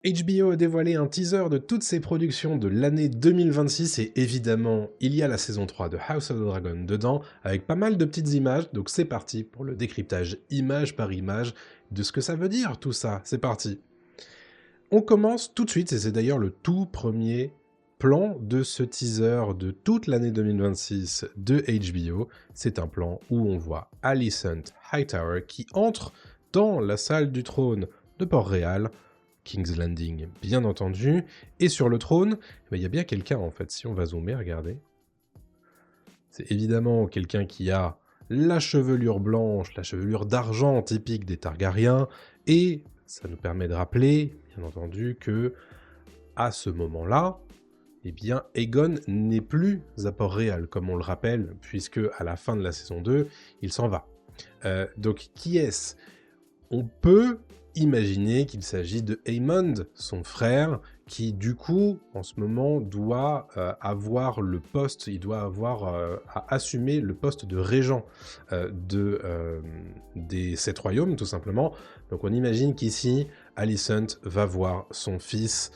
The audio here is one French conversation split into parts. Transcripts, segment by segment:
HBO a dévoilé un teaser de toutes ses productions de l'année 2026 et évidemment, il y a la saison 3 de House of the Dragon dedans avec pas mal de petites images, donc c'est parti pour le décryptage image par image de ce que ça veut dire tout ça, c'est parti. On commence tout de suite et c'est d'ailleurs le tout premier plan de ce teaser de toute l'année 2026 de HBO. C'est un plan où on voit Alicent Hightower qui entre dans la salle du trône de Port-Réal, King's Landing bien entendu, et sur le trône, il y a bien quelqu'un en fait, si on va zoomer, regardez. C'est évidemment quelqu'un qui a la chevelure blanche, la chevelure d'argent typique des Targaryens, et ça nous permet de rappeler, bien entendu, que à ce moment-là, eh bien, Aegon n'est plus à Port-Réal, comme on le rappelle, puisque à la fin de la saison 2, il s'en va. Donc, qui est-ce ? On peut imaginer qu'il s'agit de Aemond, son frère, qui du coup, en ce moment, doit avoir le poste, il doit avoir à assumer le poste de régent des 7 royaumes, tout simplement. Donc on imagine qu'ici, Alicent va voir son fils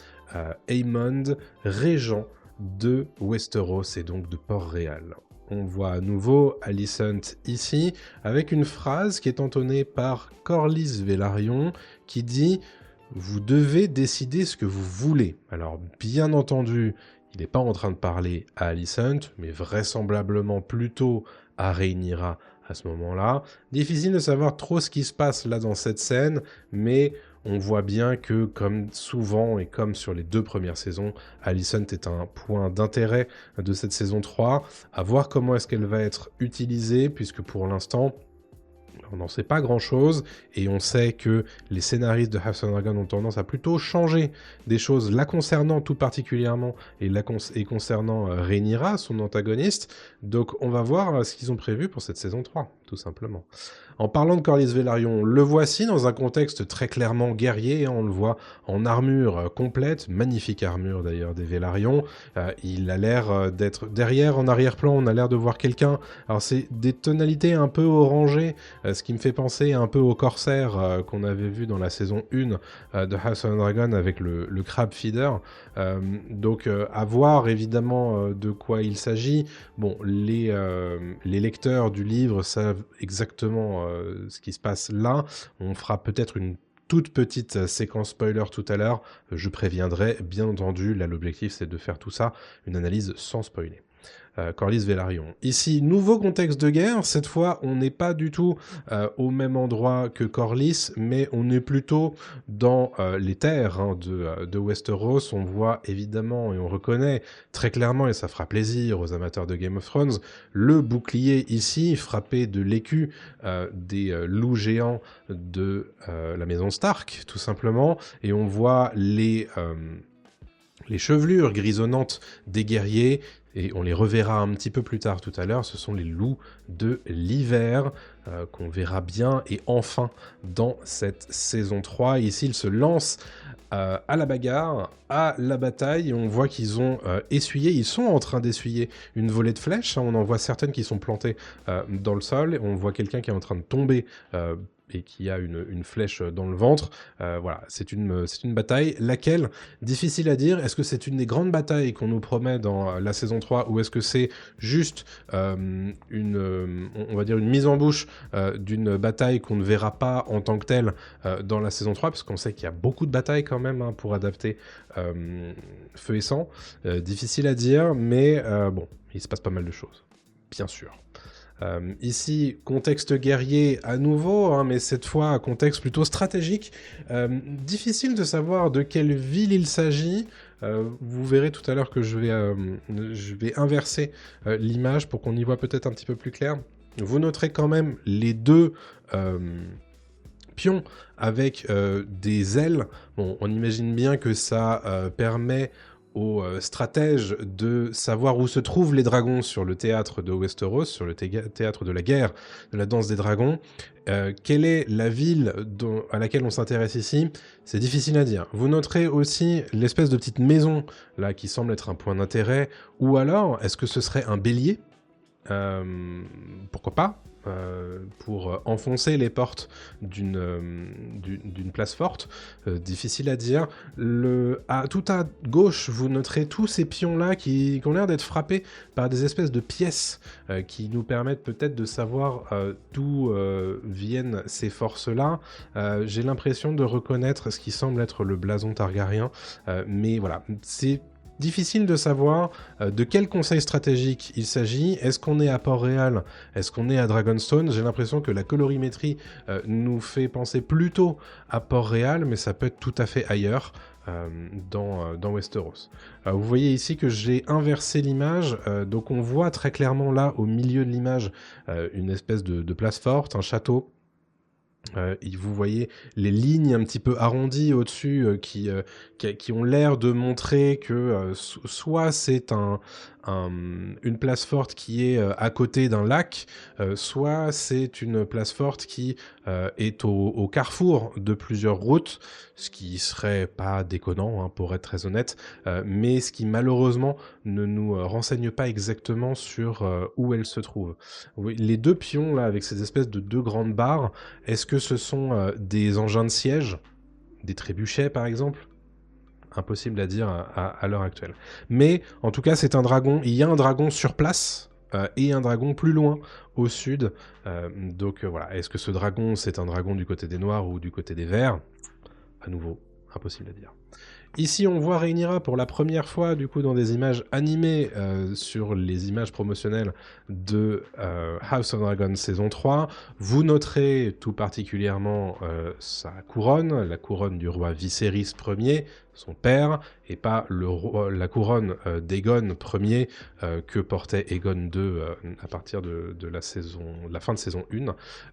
Aemond, régent de Westeros et donc de Port-Réal. On voit à nouveau Alicent ici, avec une phrase qui est entonnée par Corlys Velaryon, qui dit « Vous devez décider ce que vous voulez ». Alors, bien entendu, il n'est pas en train de parler à Alicent, mais vraisemblablement plutôt à Rhaenyra à ce moment-là. Difficile de savoir trop ce qui se passe là dans cette scène, mais on voit bien que, comme souvent et comme sur les 2 premières saisons, Alicent est un point d'intérêt de cette saison 3, à voir comment est-ce qu'elle va être utilisée, puisque pour l'instant, on n'en sait pas grand-chose, et on sait que les scénaristes de House of Dragon ont tendance à plutôt changer des choses la concernant tout particulièrement, et concernant Rhaenyra, son antagoniste, donc on va voir ce qu'ils ont prévu pour cette saison 3, tout simplement. En parlant de Corlys Velaryon, le voici dans un contexte très clairement guerrier, hein, on le voit en armure complète, magnifique armure d'ailleurs des Velaryon, il a l'air d'être derrière, en arrière-plan, on a l'air de voir quelqu'un, alors c'est des tonalités un peu orangées, ce qui me fait penser un peu au corsaire qu'on avait vu dans la saison 1 de House of Dragon avec le crab feeder, donc à voir évidemment de quoi il s'agit. Bon, les lecteurs du livre savent exactement ce qui se passe là. On fera peut-être une toute petite séquence spoiler tout à l'heure. Je préviendrai, bien entendu. Là, l'objectif, c'est de faire tout ça, une analyse sans spoiler. Corlys Velaryon. Ici, nouveau contexte de guerre. Cette fois, on n'est pas du tout au même endroit que Corlys, mais on est plutôt dans les terres de Westeros. On voit évidemment et on reconnaît très clairement, et ça fera plaisir aux amateurs de Game of Thrones, le bouclier ici, frappé de l'écu des loups géants de la maison Stark, tout simplement. Et on voit les chevelures grisonnantes des guerriers, et on les reverra un petit peu plus tard tout à l'heure, ce sont les loups de l'hiver qu'on verra bien et enfin dans cette saison 3. Et ici, ils se lancent à la bagarre, à la bataille, et on voit qu'ils ont ils sont en train d'essuyer une volée de flèches, hein. On en voit certaines qui sont plantées dans le sol, et on voit quelqu'un qui est en train de tomber et qui a une flèche dans le ventre. Voilà, c'est une bataille, laquelle, difficile à dire, est-ce que c'est une des grandes batailles qu'on nous promet dans la saison 3, ou est-ce que c'est juste on va dire une mise en bouche d'une bataille qu'on ne verra pas en tant que telle dans la saison 3, parce qu'on sait qu'il y a beaucoup de batailles quand même hein, pour adapter Feu et Sang. Difficile à dire, mais bon, il se passe pas mal de choses, bien sûr. Ici, contexte guerrier à nouveau, hein, mais cette fois un contexte plutôt stratégique. Difficile de savoir de quelle ville il s'agit. Vous verrez tout à l'heure que je vais inverser l'image pour qu'on y voit peut-être un petit peu plus clair. Vous noterez quand même les deux pions avec des ailes. Bon, on imagine bien que ça permet aux stratèges de savoir où se trouvent les dragons sur le théâtre de Westeros, sur le théâtre de la guerre, de la danse des dragons. Quelle est la ville à laquelle on s'intéresse ici ? C'est difficile à dire. Vous noterez aussi l'espèce de petite maison là qui semble être un point d'intérêt, ou alors est-ce que ce serait un bélier ? pourquoi pas, pour enfoncer les portes d'une place forte. Difficile à dire. Tout à gauche, vous noterez tous ces pions-là qui ont l'air d'être frappés par des espèces de pièces qui nous permettent peut-être de savoir d'où viennent ces forces-là. J'ai l'impression de reconnaître ce qui semble être le blason targaryen, mais voilà, c'est difficile de savoir de quel conseil stratégique il s'agit. Est-ce qu'on est à Port-Réal? Est-ce qu'on est à Dragonstone? J'ai l'impression que la colorimétrie nous fait penser plutôt à Port-Réal, mais ça peut être tout à fait ailleurs dans Westeros. Vous voyez ici que j'ai inversé l'image, donc on voit très clairement là, au milieu de l'image, une espèce de place forte, un château. Vous voyez les lignes un petit peu arrondies au-dessus qui ont l'air de montrer que soit c'est une place forte qui est à côté d'un lac, soit c'est une place forte qui est au carrefour de plusieurs routes, ce qui serait pas déconnant, hein, pour être très honnête, mais ce qui malheureusement ne nous renseigne pas exactement sur où elle se trouve. Oui, les deux pions là avec ces espèces de deux grandes barres, est-ce que ce sont des engins de siège, des trébuchets par exemple? Impossible à dire à l'heure actuelle. Mais en tout cas, c'est un dragon. Il y a un dragon sur place et un dragon plus loin au sud. Donc voilà, est-ce que ce dragon, c'est un dragon du côté des Noirs ou du côté des Verts? À nouveau, impossible à dire. Ici, on voit Rhaenyra pour la première fois, du coup, dans des images animées sur les images promotionnelles de House of Dragon saison 3. Vous noterez tout particulièrement sa couronne, la couronne du roi Viserys Ier, son père, et pas la couronne d'Aegon Ier que portait Aegon II à partir de la fin de saison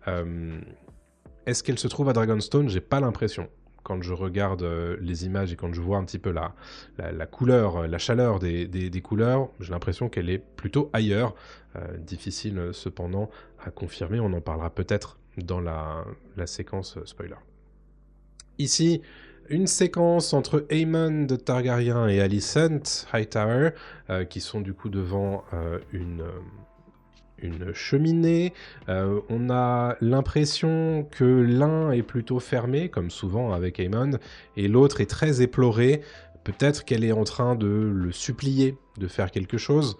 1. Est-ce qu'elle se trouve à Dragonstone? J'ai pas l'impression. Quand je regarde les images et quand je vois un petit peu la couleur, la chaleur des couleurs, j'ai l'impression qu'elle est plutôt ailleurs. Difficile cependant à confirmer, on en parlera peut-être dans la séquence spoiler. Ici, une séquence entre Aemon de Targaryen et Alicent Hightower, qui sont du coup devant une cheminée. On a l'impression que l'un est plutôt fermé, comme souvent avec Aemon, et l'autre est très éploré. Peut-être qu'elle est en train de le supplier de faire quelque chose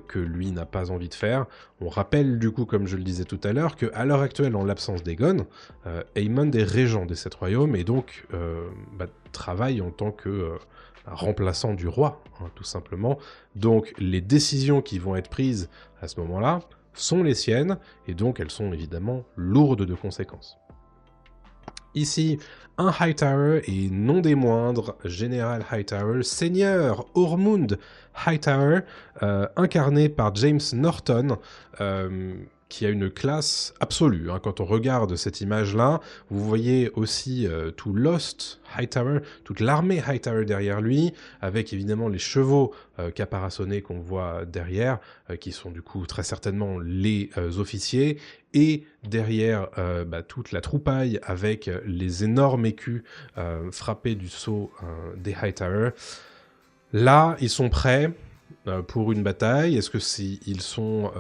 que lui n'a pas envie de faire. On rappelle du coup, comme je le disais tout à l'heure, qu'à l'heure actuelle, en l'absence d'Aegon, Aemon est régent des 7 royaumes et donc travaille en tant que remplaçant du roi, hein, tout simplement. Donc les décisions qui vont être prises à ce moment-là sont les siennes, et donc elles sont évidemment lourdes de conséquences. Ici, un Hightower, et non des moindres, Général Hightower, Seigneur Ormund Hightower, incarné par James Norton, qui a une classe absolue. Hein. Quand on regarde cette image-là, vous voyez aussi tout Lost Hightower, toute l'armée Hightower derrière lui, avec évidemment les chevaux caparaçonnés qu'on voit derrière, qui sont du coup très certainement les officiers, et derrière toute la troupaille avec les énormes écus frappés du sceau des Hightower. Là, ils sont prêts pour une bataille. Est-ce que ils sont...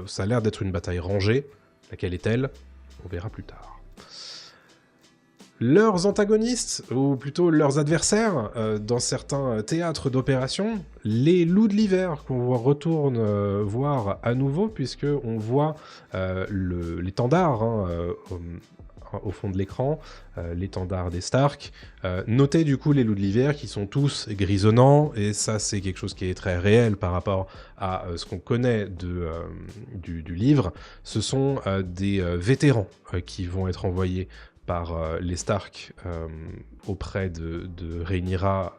ça a l'air d'être une bataille rangée. Laquelle est-elle? On verra plus tard. Leurs antagonistes, ou plutôt leurs adversaires, dans certains théâtres d'opération, les loups de l'hiver qu'on retourne voir à nouveau, puisqu'on voit l'étendard au fond de l'écran, l'étendard des Stark. Notez du coup les loups de l'hiver qui sont tous grisonnants, et ça c'est quelque chose qui est très réel par rapport à ce qu'on connaît du livre. Ce sont des vétérans qui vont être envoyés par les Stark auprès de Rhaenyra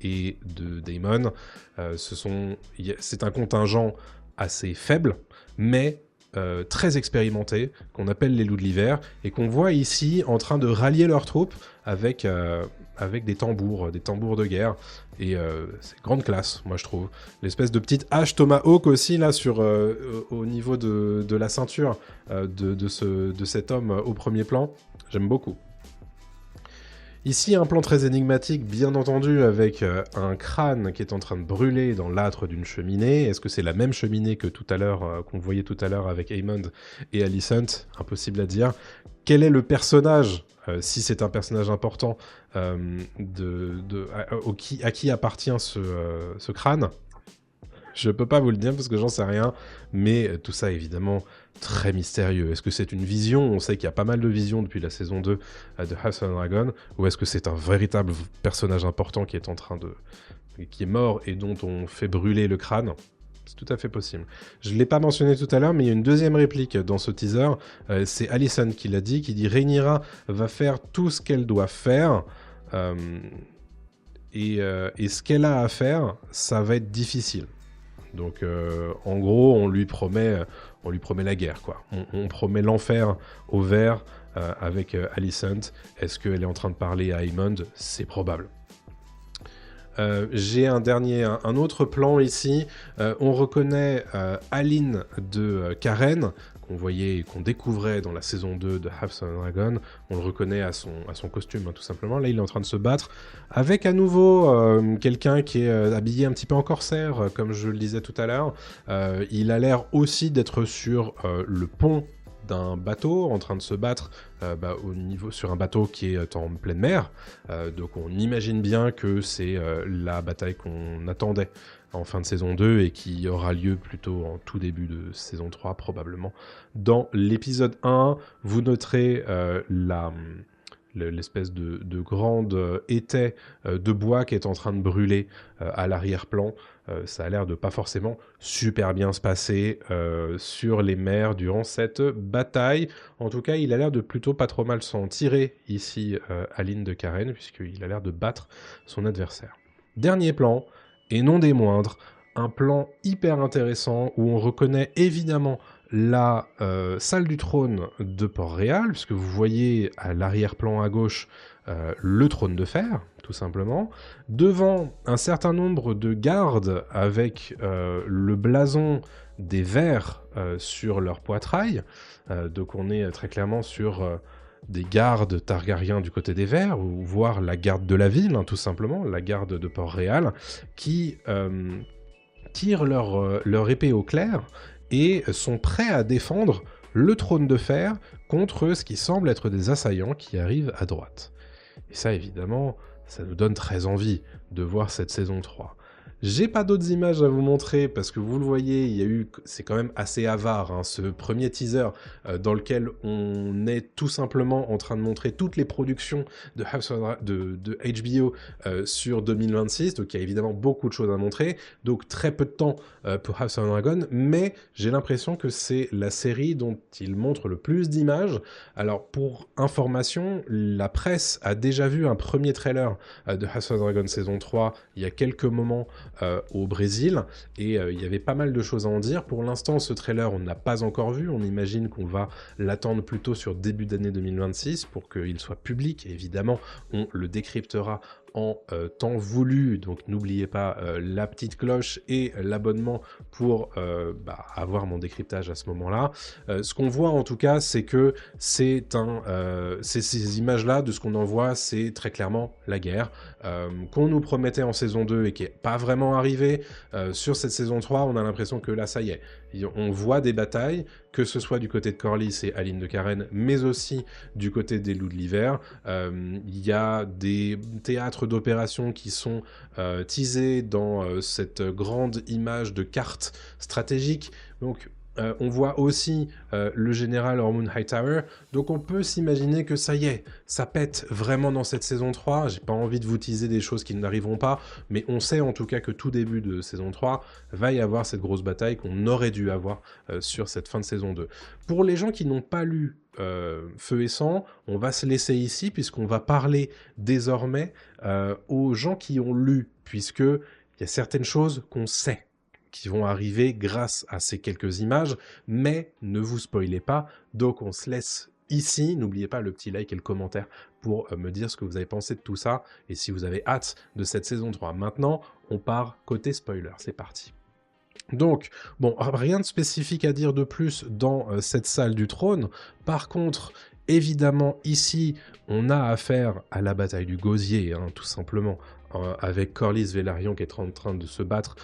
et de Daemon. C'est un contingent assez faible, mais très expérimentés, qu'on appelle les loups de l'hiver, et qu'on voit ici en train de rallier leurs troupes avec des tambours de guerre, et c'est grande classe, moi je trouve. L'espèce de petite hache Tomahawk aussi, là, au niveau de la ceinture de cet homme au premier plan, j'aime beaucoup. Ici, un plan très énigmatique, bien entendu, avec un crâne qui est en train de brûler dans l'âtre d'une cheminée. Est-ce que c'est la même cheminée que tout à l'heure, qu'on voyait tout à l'heure avec Aemond et Alicent? Impossible à dire. Quel est le personnage, si c'est un personnage important, à qui appartient ce crâne? Je peux pas vous le dire parce que j'en sais rien, mais tout ça évidemment très mystérieux. Est-ce que c'est une vision? On sait qu'il y a pas mal de visions depuis la saison 2 de House of the Dragon, ou est-ce que c'est un véritable personnage important qui est qui est mort et dont on fait brûler le crâne? C'est tout à fait possible. Je ne l'ai pas mentionné tout à l'heure, mais il y a une deuxième réplique dans ce teaser. C'est Alicent qui l'a dit, qui dit Rhaenyra va faire tout ce qu'elle doit faire. euh, et ce qu'elle a à faire, ça va être difficile. Donc, en gros, on lui promet la guerre, quoi. On promet l'enfer au vert avec Alicent. Est-ce qu'elle est en train de parler à Aemond? C'est probable. J'ai un autre plan ici. On reconnaît Aline de Karen, qu'on voyait et qu'on découvrait dans la saison 2 de House of the Dragon. On le reconnaît à son costume, hein, tout simplement. Là, il est en train de se battre avec à nouveau quelqu'un qui est habillé un petit peu en corsaire, comme je le disais tout à l'heure. Il a l'air aussi d'être sur le pont d'un bateau en train de se battre sur un bateau qui est en pleine mer. Donc on imagine bien que c'est la bataille qu'on attendait en fin de saison 2 et qui aura lieu plutôt en tout début de saison 3 probablement. Dans l'épisode 1, vous noterez l'espèce de grande étai de bois qui est en train de brûler à l'arrière-plan. Ça a l'air de pas forcément super bien se passer sur les mers durant cette bataille. En tout cas, il a l'air de plutôt pas trop mal s'en tirer ici, Aline de Karen, puisqu'il a l'air de battre son adversaire. Dernier plan, et non des moindres, un plan hyper intéressant où on reconnaît évidemment la salle du trône de Port-Réal, puisque vous voyez à l'arrière-plan à gauche le trône de fer, tout simplement. Devant un certain nombre de gardes avec le blason des vers sur leur poitrail. Donc on est très clairement sur des gardes targariens du côté des vers, ou voire la garde de la ville, hein, tout simplement, la garde de Port-Réal, qui tirent leur épée au clair et sont prêts à défendre le trône de fer contre ce qui semble être des assaillants qui arrivent à droite. Et ça, évidemment, ça nous donne très envie de voir cette saison 3. J'ai pas d'autres images à vous montrer parce que vous le voyez, c'est quand même assez avare, hein, ce premier teaser dans lequel on est tout simplement en train de montrer toutes les productions de HBO sur 2026, donc il y a évidemment beaucoup de choses à montrer, donc très peu de temps pour House of the Dragon, mais j'ai l'impression que c'est la série dont il montre le plus d'images. Alors pour information, la presse a déjà vu un premier trailer de House of the Dragon saison 3 il y a quelques moments au Brésil, et il y avait pas mal de choses à en dire. Pour l'instant, ce trailer, on n'a pas encore vu. On imagine qu'on va l'attendre plutôt sur début d'année 2026 pour qu'il soit public. Et évidemment, on le décryptera en temps voulu, donc n'oubliez pas la petite cloche et l'abonnement pour avoir mon décryptage à ce moment-là. Ce qu'on voit en tout cas, c'est que c'est ces images-là, de ce qu'on en voit, c'est très clairement la guerre qu'on nous promettait en saison 2 et qui n'est pas vraiment arrivée. Sur cette saison 3, on a l'impression que là, ça y est, on voit des batailles, que ce soit du côté de Corlys et Aline de Karen, mais aussi du côté des Loups de l'Hiver. Il y a des théâtres d'opérations qui sont teasés dans cette grande image de carte stratégique. Donc, on voit aussi le général Ormond Hightower, donc on peut s'imaginer que ça y est, ça pète vraiment dans cette saison 3. J'ai pas envie de vous teaser des choses qui n'arriveront pas, mais on sait en tout cas que tout début de saison 3 va y avoir cette grosse bataille qu'on aurait dû avoir sur cette fin de saison 2. Pour les gens qui n'ont pas lu Feu et Sang, on va se laisser ici puisqu'on va parler désormais aux gens qui ont lu, puisque il y a certaines choses qu'on sait qui vont arriver grâce à ces quelques images, mais ne vous spoilez pas, donc on se laisse ici. N'oubliez pas le petit like et le commentaire pour me dire ce que vous avez pensé de tout ça, et si vous avez hâte de cette saison 3. Maintenant, on part côté spoiler, c'est parti. Donc, bon, rien de spécifique à dire de plus dans cette salle du trône. Par contre, Évidemment, ici, on a affaire à la bataille du Gosier, hein, tout simplement, avec Corlys Velaryon qui est en train de se battre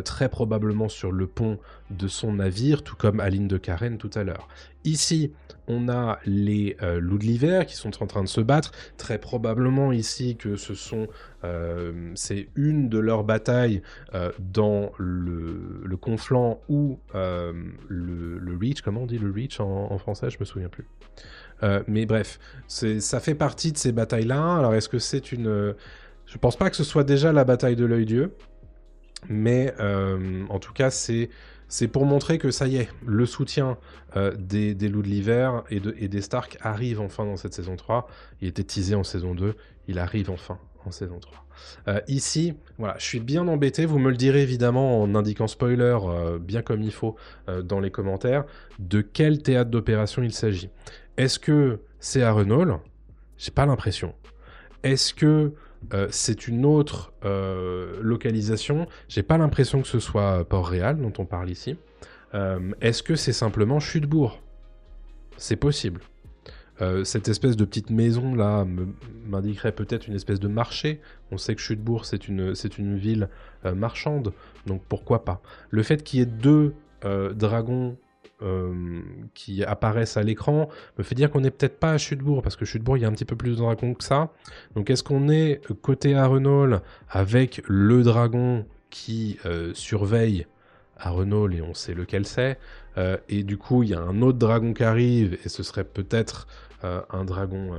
très probablement sur le pont de son navire, tout comme Aline de Karen tout à l'heure. Ici, on a les loups de l'hiver qui sont en train de se battre, très probablement ici que c'est une de leurs batailles dans le Conflant ou le Reach, comment on dit le Reach en français, je me souviens plus. Mais bref, ça fait partie de ces batailles-là. Alors est-ce que c'est une... Je pense pas que ce soit déjà la bataille de l'œil-dieu, mais en tout cas, c'est pour montrer que ça y est, le soutien des loups de l'hiver et des Stark arrive enfin dans cette saison 3. Il était teasé en saison 2, il arrive enfin en saison 3. Ici, voilà, je suis bien embêté, vous me le direz évidemment en indiquant spoiler, bien comme il faut, dans les commentaires, de quel théâtre d'opération il s'agit. Est-ce que c'est Harrenhal ? J'ai pas l'impression. Est-ce que c'est une autre localisation ? J'ai pas l'impression que ce soit Port-Réal dont on parle ici. Est-ce que c'est simplement Chute-Bourg ? C'est possible. Cette espèce de petite maison là m'indiquerait peut-être une espèce de marché. On sait que Chute-Bourg c'est une ville marchande, donc pourquoi pas. Le fait qu'il y ait deux dragons qui apparaissent à l'écran me fait dire qu'on n'est peut-être pas à Chute-Bourg, parce que Chute-Bourg il y a un petit peu plus de dragons que ça. Donc est-ce qu'on est côté Harrenhal avec le dragon qui surveille Harrenhal et on sait lequel c'est, et du coup il y a un autre dragon qui arrive et ce serait peut-être un dragon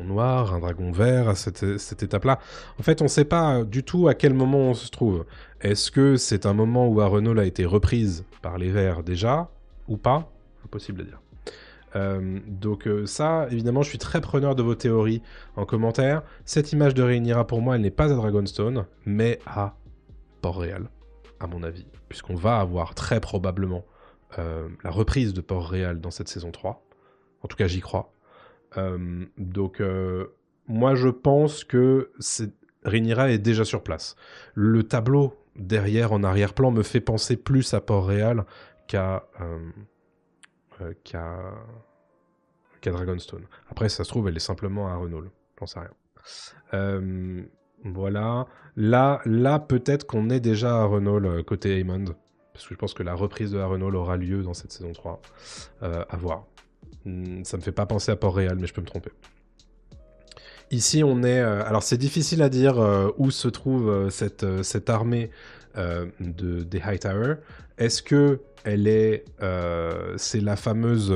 noir, un dragon vert à cette étape-là. En fait, on ne sait pas du tout à quel moment on se trouve. Est-ce que c'est un moment où Harrenhal a été reprise par les verts déjà, ou pas ? Impossible à dire. Donc ça, évidemment, je suis très preneur de vos théories en commentaire. Cette image de Rhaenyra, pour moi, elle n'est pas à Dragonstone, mais à Port-Réal, à mon avis, puisqu'on va avoir très probablement la reprise de Port-Réal dans cette saison 3. En tout cas, j'y crois. Donc, moi, je pense que Rhaenyra est déjà sur place. Le tableau derrière, en arrière-plan, me fait penser plus à Port-Réal qu'à Dragonstone. Après, ça se trouve, elle est simplement à Harrenhal. J'en sais rien. Voilà. Là, peut-être qu'on est déjà à Harrenhal côté Aemond. Parce que je pense que la reprise de Harrenhal aura lieu dans cette saison 3. À voir. Ça me fait pas penser à Port-Réal, mais je peux me tromper. Ici, on est... alors, c'est difficile à dire où se trouve cette armée des Hightower. Est-ce que c'est la fameuse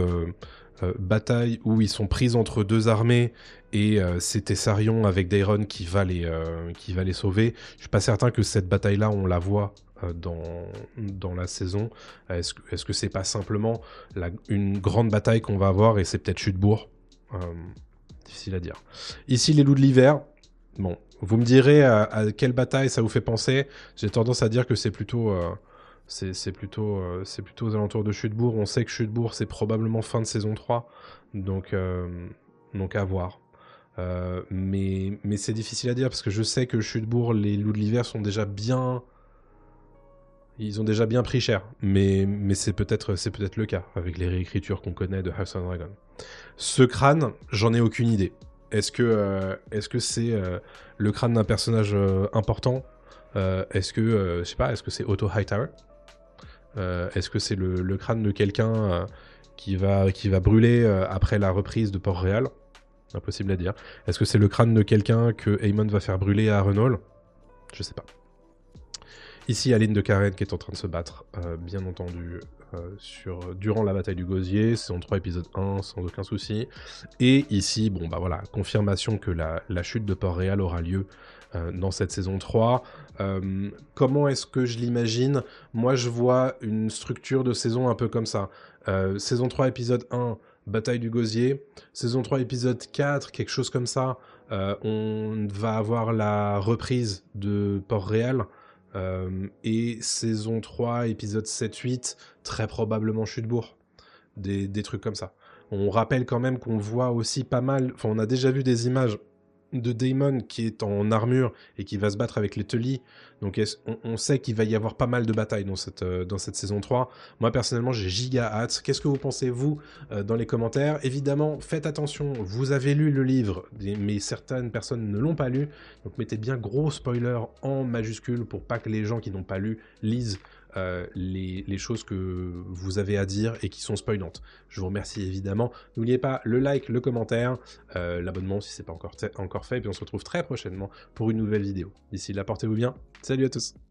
bataille où ils sont pris entre deux armées et c'est Tessarion avec Daeron qui va les sauver. Je suis pas certain que cette bataille-là, on la voit dans la saison. Est-ce que c'est pas simplement une grande bataille qu'on va avoir et c'est peut-être Chute-Bourg difficile à dire. Ici, les loups de l'hiver. Bon, vous me direz à quelle bataille ça vous fait penser. J'ai tendance à dire que c'est plutôt aux alentours de Chute-Bourg. On sait que Chute-Bourg, c'est probablement fin de saison 3. Donc à voir. Mais c'est difficile à dire parce que je sais que Chute-Bourg, les loups de l'hiver sont déjà bien... Ils ont déjà bien pris cher, mais c'est peut-être le cas avec les réécritures qu'on connaît de House of Dragon. Ce crâne, j'en ai aucune idée. Est-ce que c'est le crâne d'un personnage important ? Est-ce que je sais pas, est-ce que c'est Otto Hightower ? Est-ce que c'est le crâne de quelqu'un qui va brûler après la reprise de Port-Réal ? Impossible à dire. Est-ce que c'est le crâne de quelqu'un que Aemon va faire brûler à Harrenhal ? Je sais pas. Ici, Aline de Karen qui est en train de se battre, bien entendu, durant la bataille du Gosier, saison 3, épisode 1, sans aucun souci. Et ici, bon, bah voilà, confirmation que la chute de Port-Réal aura lieu dans cette saison 3. Comment est-ce que je l'imagine ? Moi, je vois une structure de saison un peu comme ça. Saison 3, épisode 1, bataille du Gosier. Saison 3, épisode 4, quelque chose comme ça. On va avoir la reprise de Port-Réal. Et saison 3, épisode 7-8, très probablement Chute-Bourg. Des trucs comme ça. On rappelle quand même qu'on voit aussi pas mal... Enfin, on a déjà vu des images de Daemon qui est en armure et qui va se battre avec les Tully. Donc on sait qu'il va y avoir pas mal de batailles dans cette saison 3. Moi personnellement j'ai giga hâte. Qu'est-ce que vous pensez vous dans les commentaires? Évidemment faites attention, vous avez lu le livre mais certaines personnes ne l'ont pas lu. Donc mettez bien gros spoiler en majuscule pour pas que les gens qui n'ont pas lu lisent les choses que vous avez à dire et qui sont spoilantes. Je vous remercie évidemment. N'oubliez pas le like, le commentaire, l'abonnement si c'est pas encore fait, et puis on se retrouve très prochainement pour une nouvelle vidéo. D'ici là, portez-vous bien. Salut à tous.